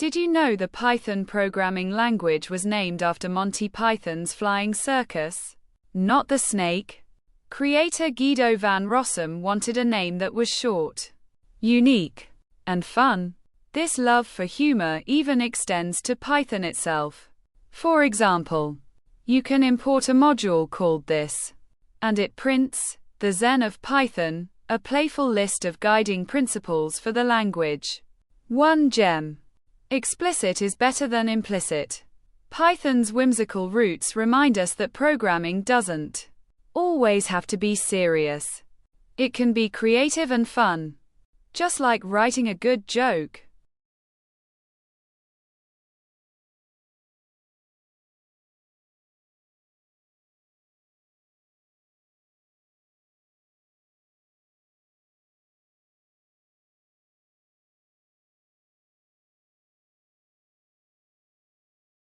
Did you know the Python programming language was named after Monty Python's flying circus? Not the snake. Creator Guido van Rossum wanted a name that was short, unique, and fun. This love for humor even extends to Python itself. For example, you can import a module called this, and it prints the Zen of Python, a playful list of guiding principles for the language. 1 gem. Explicit is better than implicit. Python's whimsical roots remind us that programming doesn't always have to be serious. It can be creative and fun, just like writing a good joke.